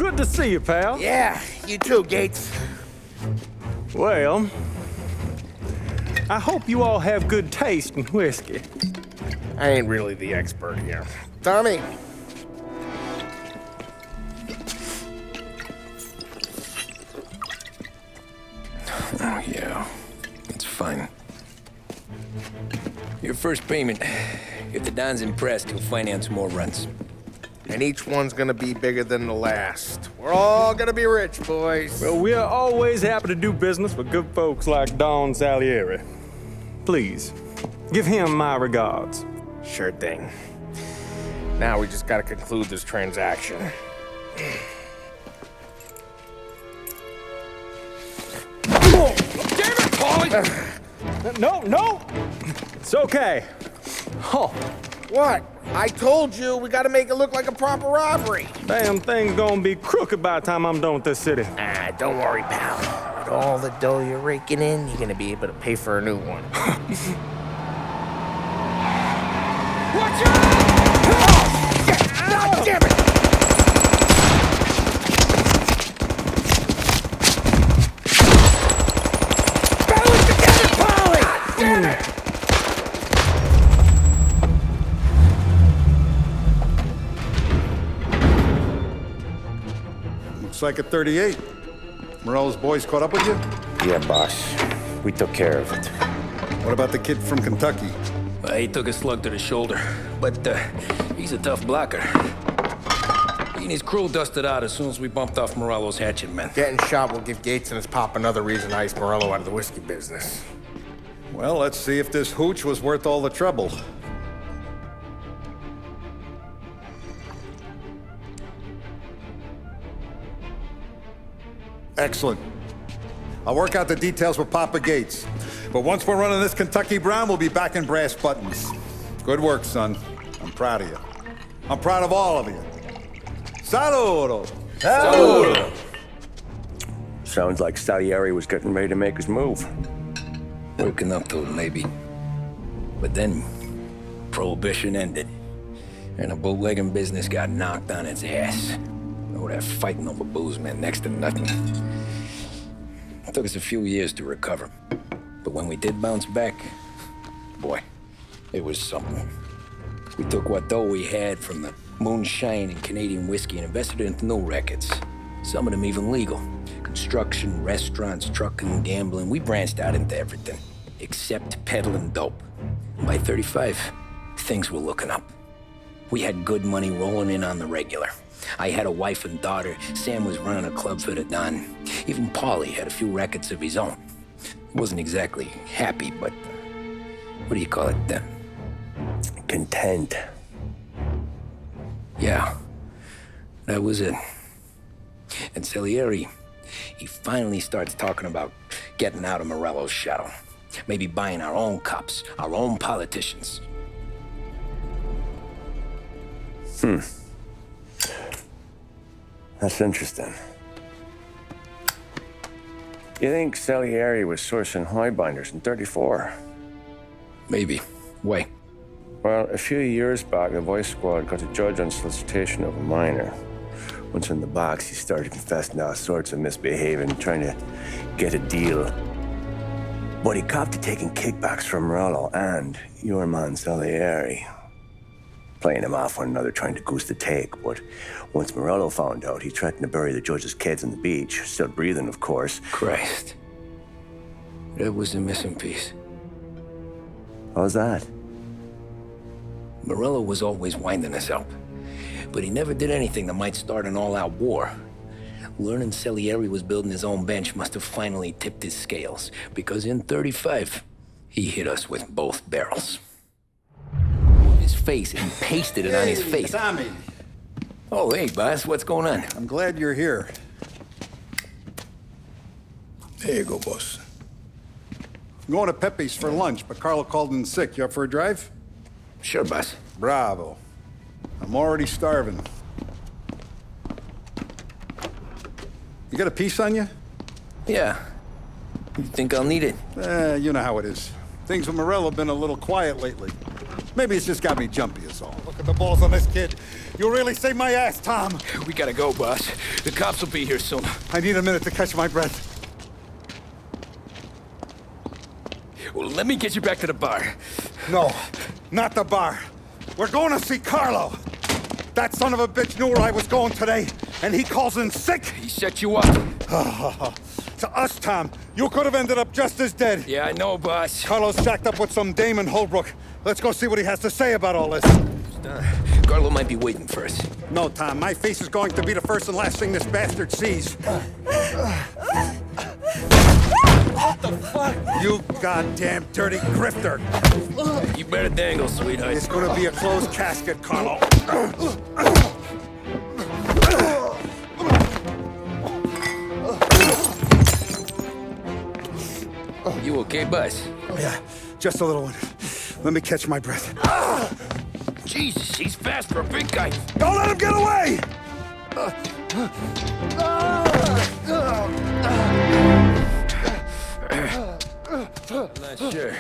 Good to see you, pal. Yeah, you too, Gates. Well, I hope you all have good taste in whiskey. I ain't really the expert here. Tommy. Oh, yeah. It's fine. Your first payment. If the Don's impressed, he'll finance more runs. And each one's gonna be bigger than the last. We're all gonna be rich, boys. Well, we're always happy to do business with good folks like Don Salieri. Please, give him my regards. Sure thing. Now we just gotta conclude this transaction. Oh, damn it, Paulie! No! It's okay. Oh, What? I told you, we gotta make it look like a proper robbery. damn thing's gonna be crooked by the time I'm done with this city. Ah, don't worry, pal. With all the dough you're raking in, you're gonna be able to pay for a new one. Watch out! Oh, shit! God damn it! Balance together, Polly! Damn it! Looks like a 38. Morello's boys caught up with you? Yeah, boss. We took care of it. What about the kid from Kentucky? He took a slug to the shoulder, but he's a tough blocker. He and his crew dusted out as soon as we bumped off Morello's hatchet men. Getting shot will give Gates and his pop another reason to ice Morello out of the whiskey business. Well, let's see if this hooch was worth all the trouble. Excellent. I'll work out the details with Papa Gates. But once we're running this Kentucky Brown, we'll be back in brass buttons. Good work, son. I'm proud of you. I'm proud of all of you. Saludo! Saludo! Sounds like Salieri was getting ready to make his move. Working up to it, maybe. But then, Prohibition ended, and the bootlegging business got knocked on its ass. Oh, that fighting over booze meant next to nothing. It took us a few years to recover. But when we did bounce back, boy, it was something. We took what dough we had from the moonshine and Canadian whiskey and invested it into new rackets. Some of them even legal. Construction, restaurants, trucking, gambling. We branched out into everything, except peddling dope. By 35, things were looking up. We had good money rolling in on the regular. I had a wife and daughter. Sam was running a club for the Don. Even Paulie had a few rackets of his own. Wasn't exactly happy, but what do you call it then? Content. Yeah, that was it. And Salieri, he finally starts talking about getting out of Morello's shadow. Maybe buying our own cops, our own politicians. That's interesting. You think Salieri was sourcing highbinders in 34? Maybe. Why? Well, a few years back, the Vice Squad got a judge on solicitation of a minor. Once in the box, he started confessing all sorts of misbehaving, trying to get a deal. But he copped to taking kickbacks from Morello and your man Salieri. Playing them off one another, trying to goose the take. But once Morello found out, he threatened to bury the judge's kids on the beach. Still breathing, of course. Christ. That was the missing piece. How's that? Morello was always winding us up, but he never did anything that might start an all-out war. Learning Salieri was building his own bench must have finally tipped his scales, because in 35, he hit us with both barrels. His face, and he pasted it on his face. Tommy. Oh, hey, boss, what's going on? I'm glad you're here. There you go, boss. I'm going to Pepe's for lunch, but Carlo called in sick. You up for a drive? Sure, boss. Bravo. I'm already starving. You got a piece on you? Yeah. You think I'll need it? You know how it is. Things with Morello have been a little quiet lately. Maybe it's just got me jumpy is all. Look at the balls on this kid. You really saved my ass, Tom. We gotta go, boss. The cops will be here soon. I need a minute to catch my breath. Well, let me get you back to the bar. No, not the bar. We're going to see Carlo. That son of a bitch knew where I was going today, and he calls in sick. He set you up. To us, Tom, you could have ended up just as dead. Yeah, I know, boss. Carlo's shacked up with some dame in Holbrook. Let's go see what he has to say about all this. Carlo might be waiting for us. No, Tom, my face is going to be the first and last thing this bastard sees. What the fuck? You goddamn dirty grifter. You better dangle, sweetheart. It's gonna be a closed casket, Carlo. You okay, boss? Yeah, just a little one. Let me catch my breath. Jesus, he's fast for a big guy. Don't let him get away! Not sure.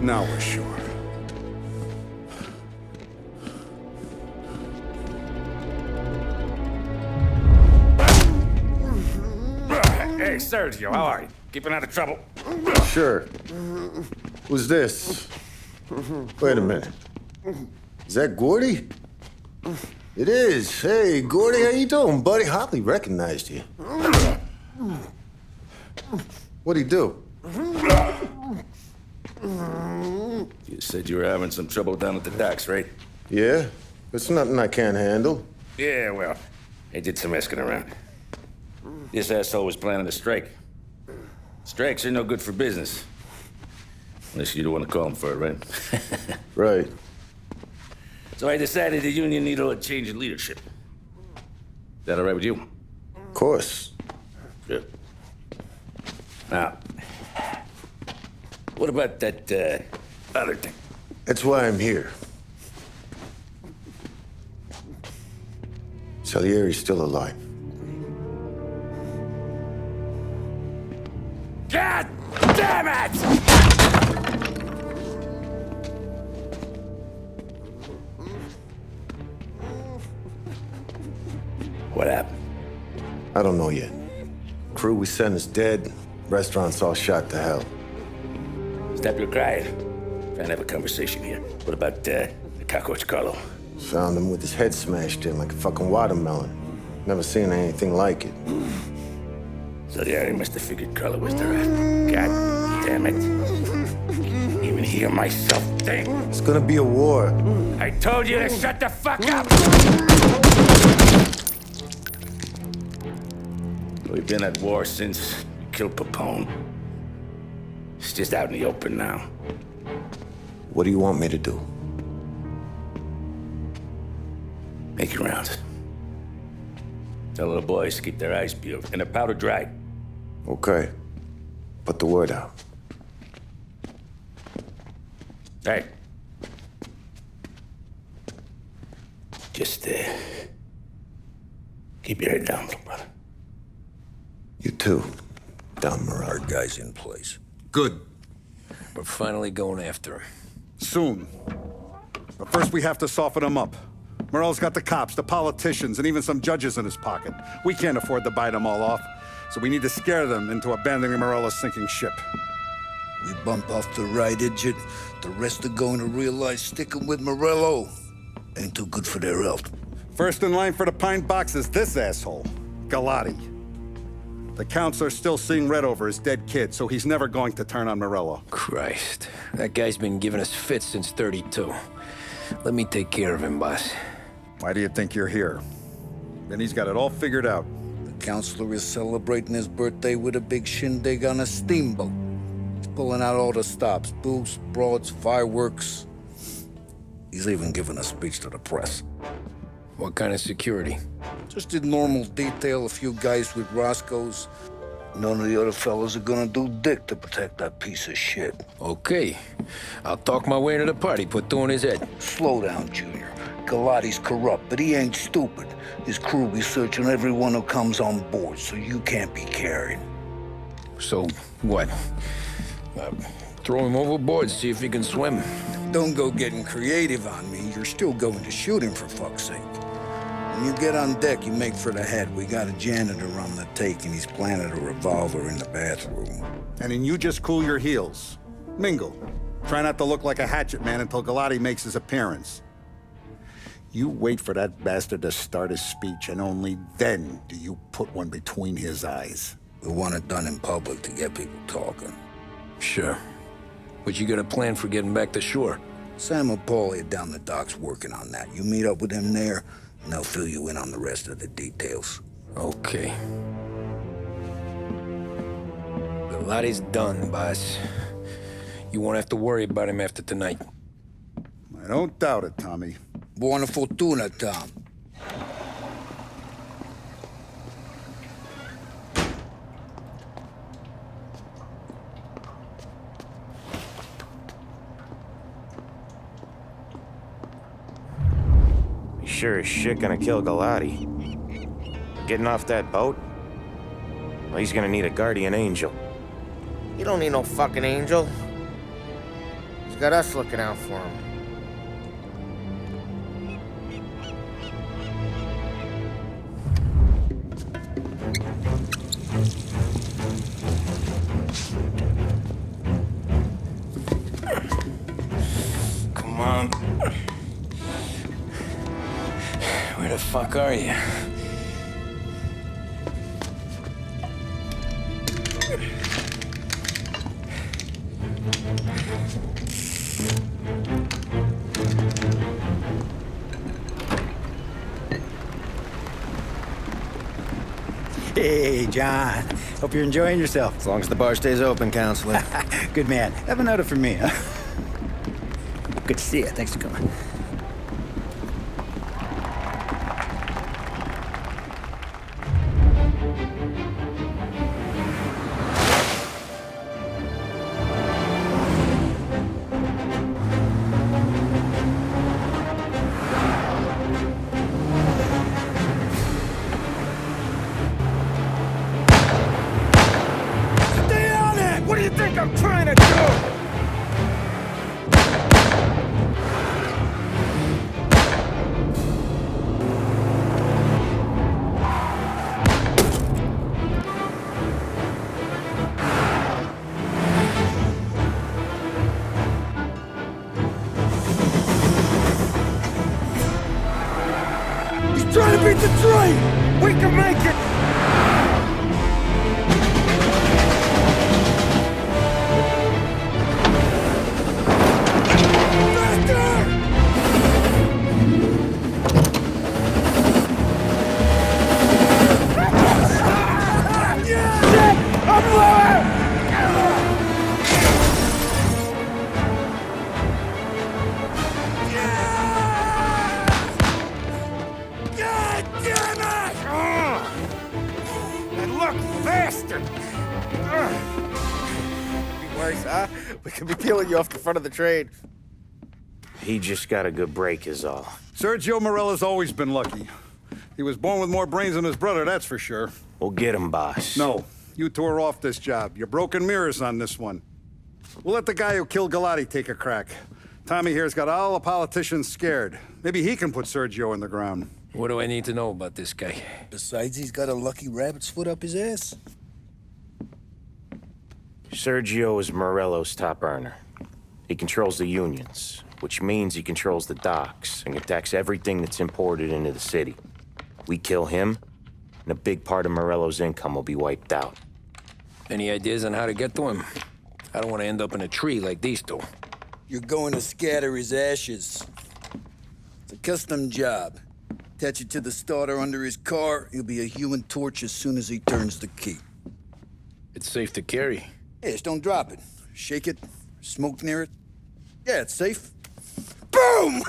Now we're sure. Hey, Sergio, how are you? Keeping out of trouble? Sure. Who's this? Wait a minute. Is that Gordy? It is. Hey, Gordy, how you doing, buddy? Hardly recognized you. What'd he do? You said you were having some trouble down at the docks, right? Yeah? It's nothing I can't handle. Yeah, well, I did some asking around. This asshole was planning a strike. Strikes are no good for business. Unless you don't want to call him for it, right? Right. So I decided the union needed a change in leadership. Is that all right with you? Of course. Good. Now, what about that, other thing? That's why I'm here. Salieri's still alive. God damn it! What happened? I don't know yet. Crew we sent is dead. Restaurant's all shot to hell. Stop your crying. Trying to have a conversation here. What about, the cockroach Carlo? Found him with his head smashed in like a fucking watermelon. Never seen anything like it. So the area must have figured Carlo was the rat. God damn it. Even hear myself think. It's gonna be a war. I told you to shut the fuck up! We've been at war since we killed Papone. It's just out in the open now. What do you want me to do? Make your rounds. Tell little boys to keep their eyes peeled and their powder dry. Okay. Put the word out. Hey. Just, keep your head down, little brother. You too, Don Morello. Our guy's in place. Good. We're finally going after him. Soon. But first we have to soften him up. Morello's got the cops, the politicians, and even some judges in his pocket. We can't afford to bite them all off, so we need to scare them into abandoning Morello's sinking ship. We bump off the right idiot, the rest are going to realize sticking with Morello ain't too good for their health. First in line for the pine box is this asshole, Galati. The counselor's still seeing red over his dead kid, so he's never going to turn on Morello. Christ. That guy's been giving us fits since 32. Let me take care of him, boss. Why do you think you're here? Then he's got it all figured out. The counselor is celebrating his birthday with a big shindig on a steamboat. He's pulling out all the stops, booze, broads, fireworks. He's even giving a speech to the press. What kind of security? Just did normal detail, a few guys with Roscoe's. None of the other fellas are gonna do dick to protect that piece of shit. Okay. I'll talk my way into the party, put two in his head. Slow down, Junior. Galati's corrupt, but he ain't stupid. His crew be searching everyone who comes on board, so you can't be carried. So, what? Throw him overboard, see if he can swim. Don't go getting creative on me. You're still going to shoot him, for fuck's sake. When you get on deck, you make for the head. We got a janitor on the take, and he's planted a revolver in the bathroom. And then you just cool your heels. Mingle. Try not to look like a hatchet man until Galati makes his appearance. You wait for that bastard to start his speech, and only then do you put one between his eyes. We want it done in public to get people talking. Sure. But you got a plan for getting back to shore? Sam and Paulie are down the docks working on that. You meet up with them there, and they'll fill you in on the rest of the details. Okay. Galati's done, boss. You won't have to worry about him after tonight. I don't doubt it, Tommy. Buona fortuna, Tom. He's sure as shit gonna kill Galati. Getting off that boat? Well, he's gonna need a guardian angel. You don't need no fucking angel. He's got us looking out for him. Come on. Where the fuck are you? Hey, John. Hope you're enjoying yourself. As long as the bar stays open, counselor. Good man. Have a note from me, huh? Good to see you. Thanks for coming. Stay on it! What do you think I'm trying to do? He's trying to beat the train! We can make it! God damn it! And look faster! Be worse, huh? We could be peeling you off the front of the train. He just got a good break is all. Sergio Morella's always been lucky. He was born with more brains than his brother, that's for sure. We'll get him, boss. No, you two are off this job. You're broken mirrors on this one. We'll let the guy who killed Galati take a crack. Tommy here's got all the politicians scared. Maybe he can put Sergio in the ground. What do I need to know about this guy? Besides, he's got a lucky rabbit's foot up his ass. Sergio is Morello's top earner. He controls the unions, which means he controls the docks and attacks everything that's imported into the city. We kill him, and a big part of Morello's income will be wiped out. Any ideas on how to get to him? I don't want to end up in a tree like these two. You're going to scatter his ashes. It's a custom job. Attach it to the starter under his car. He'll be a human torch as soon as he turns the key. It's safe to carry. Hey, just don't drop it. Shake it, smoke near it. Yeah, it's safe. Boom!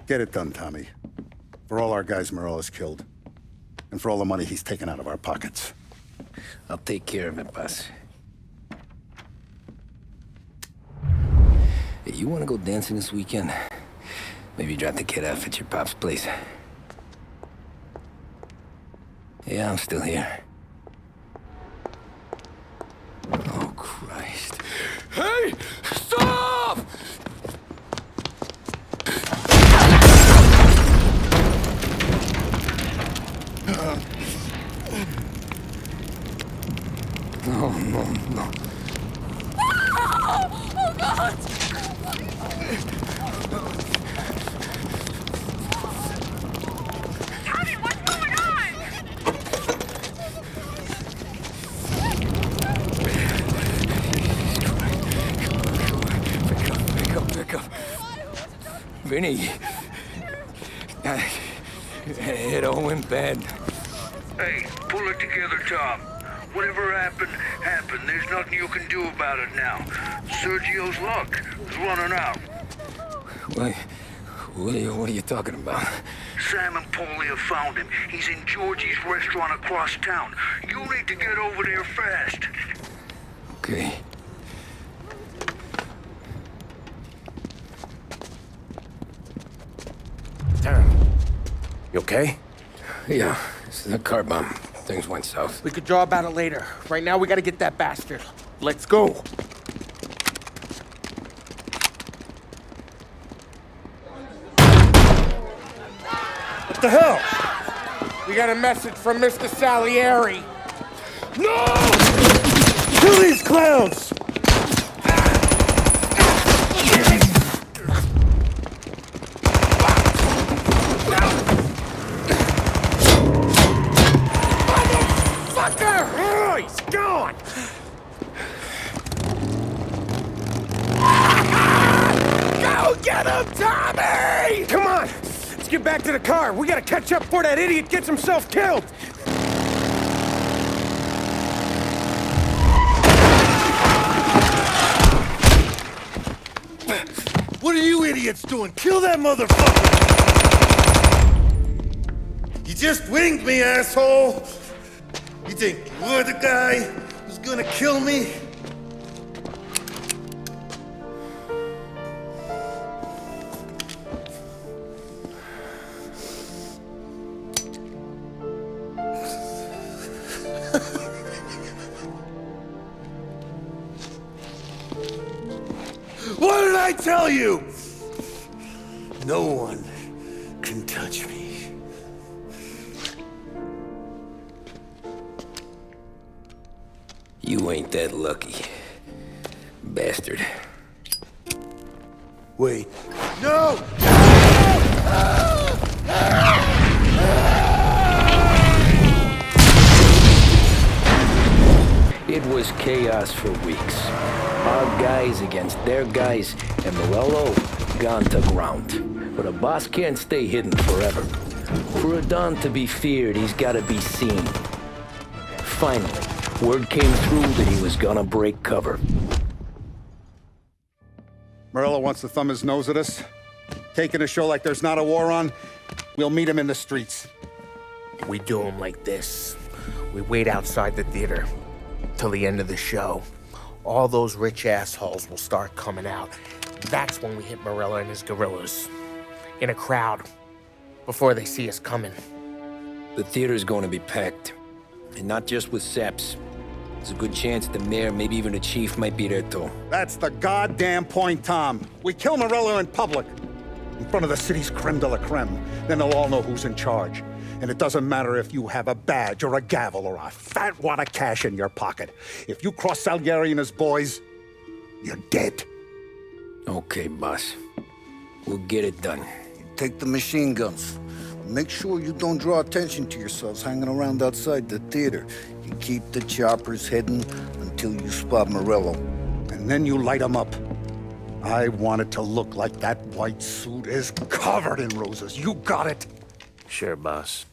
Get it done, Tommy. For all our guys Morello's killed. And for all the money he's taken out of our pockets. I'll take care of it, boss. Hey, you wanna go dancing this weekend? Maybe drop the kid off at your pop's place. Yeah, I'm still here. Oh, Christ. Hey! Stop! No, no, no. Oh, God! Tommy, what's going on? Pick up. Vinny. It all went bad. Hey, pull it together, Tom. Whatever happened, happened. There's nothing you can do about it now. Sergio's luck is running out. What are you talking about? Sam and Paulie have found him. He's in Georgie's restaurant across town. You need to get over there fast. Okay. Tom, you okay? Yeah, it's a car bomb. Things went south. We could draw about it later. Right now, we gotta get that bastard. Let's go. What the hell? We got a message from Mr. Salieri. No! Kill these clowns! Oh, he's gone! Go get him, Tommy! Come on! Let's get back to the car. We gotta catch up before that idiot gets himself killed! What are you idiots doing? Kill that motherfucker! You just winged me, asshole! You think you're the guy who's gonna kill me? What did I tell you? No one can touch me. You ain't that lucky, bastard. Wait. No! It was chaos for weeks. Our guys against their guys, and Morello gone to ground. But a boss can't stay hidden forever. For a Don to be feared, he's gotta be seen. Finally, word came through that he was gonna break cover. Morello wants to thumb his nose at us. Taking a show like there's not a war on, we'll meet him in the streets. We do him like this. We wait outside the theater till the end of the show. All those rich assholes will start coming out. That's when we hit Morello and his guerrillas. In a crowd. Before they see us coming. The theater's going to be packed. And not just with saps. There's a good chance the mayor, maybe even the chief, might be there too. That's the goddamn point, Tom. We kill Morello in public. In front of the city's creme de la creme. Then they'll all know who's in charge. And it doesn't matter if you have a badge or a gavel or a fat wad of cash in your pocket. If you cross Salieri and his boys, you're dead. Okay, boss. We'll get it done. Take the machine guns. Make sure you don't draw attention to yourselves hanging around outside the theater. You keep the choppers hidden until you spot Morello. And then you light them up. I want it to look like that white suit is covered in roses. You got it? Sure, boss.